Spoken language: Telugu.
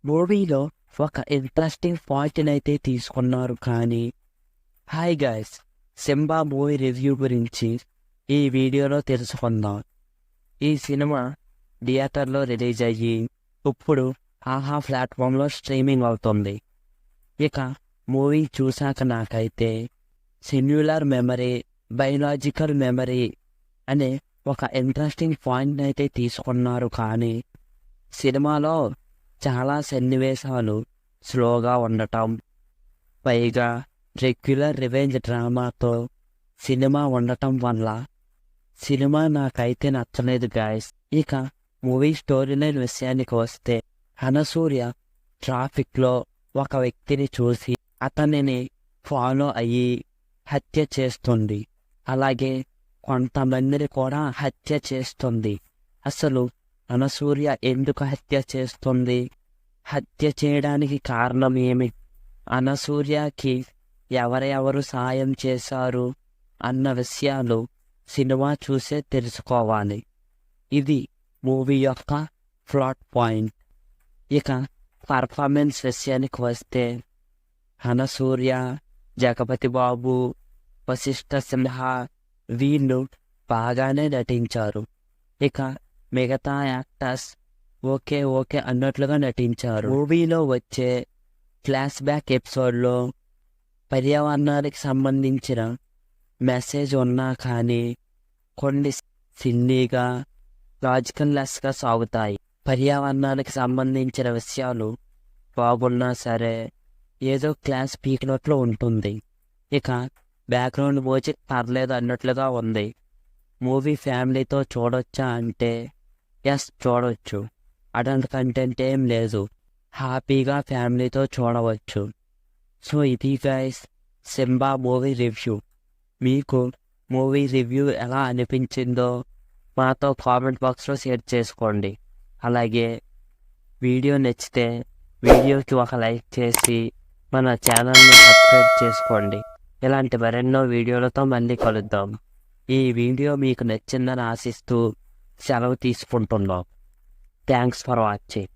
మూవీలో ఒక ఇంట్రెస్టింగ్ పాయింట్‌నైతే తీసుకున్నారు కానీ hi guys! 'Simba' movie review గురించి ఈ వీడియోలో తెలుసుకుందాం. ఈ సినిమా థియేటర్‌లో రిలీజ్ అయ్యి ఇప్పుడు ఆహా ప్లాట్‌ఫామ్‌లో స్ట్రీమింగ్ అవుతుంది. ఇక మూవీ చూశాక నాకైతే సెల్యులార్ మెమరీ, బయోలాజికల్ మెమరీ అనే ఒక ఇంట్రెస్టింగ్ పాయింట్‌నైతే తీసుకున్నారు కానీ సినిమాలో చాలా సన్నివేశాలు స్లోగా ఉండటం, పైగా రెగ్యులర్ రివెంజ్ డ్రామాతో సినిమా ఉండటం వల్ల సినిమా నాకైతే నచ్చలేదు గాయ్స్. ఇక మూవీ స్టోరీ లైన్ విషయానికి వస్తే అనసూయ ట్రాఫిక్లో ఒక వ్యక్తిని చూసి అతనిని ఫాలో అయ్యి హత్య చేస్తుంది. అలాగే కొంతమందిని కూడా హత్య చేస్తుంది. అసలు అనసూయ ఎందుకు హత్య చేస్తుంది? హత్య చేయడానికి కారణం ఏమి? అనసూయకి ఎవరెవరు సాయం చేశారు అన్న విషయాలు సినిమా చూసే తెలుసుకోవాలి. ఇది మూవీ యొక్క ప్లాట్ పాయింట్. ఇక పర్ఫార్మెన్స్ విషయానికి వస్తే అనసూయ, జగపతి బాబు, వశిష్ఠ సింహ వీళ్ళు బాగానే నటించారు. ఇక మిగతా యాక్టర్స్ ఓకే అన్నట్లుగా నటించారు. మూవీలో వచ్చే ఫ్లాష్ బ్యాక్ ఎపిసోడ్లో పర్యావరణానికి సంబంధించిన మెసేజ్ ఉన్నా కానీ కొన్ని సిల్లీగా, లాజికల్ లెస్గా సాగుతాయి. పర్యావరణానికి సంబంధించిన విషయాలు బాగున్నా సరే ఏదో క్లాస్ పీకినట్లు ఉంటుంది. ఇక బ్యాక్గ్రౌండ్ మ్యూజిక్ పర్లేదు అన్నట్లుగా ఉంది. మూవీ ఫ్యామిలీతో చూడొచ్చా అంటే ఎస్ చూడవచ్చు. అడల్ట్ కంటెంట్ ఏం లేదు, హ్యాపీగా ఫ్యామిలీతో చూడవచ్చు. సో ఇది గైస్ 'సింబా' మూవీ రివ్యూ. మీకు మూవీ రివ్యూ ఎలా అనిపించిందో మాతో కామెంట్ బాక్స్లో షేర్ చేసుకోండి. అలాగే వీడియో నచ్చితే వీడియోకి ఒక లైక్ చేసి మన ఛానల్ని సబ్స్క్రైబ్ చేసుకోండి. ఇలాంటి మరెన్నో వీడియోలతో మళ్ళీ కలుద్దాం. ఈ వీడియో మీకు నచ్చిందని ఆశిస్తూ సెలవు తీసుకుంటున్నాం. Thanks for watching.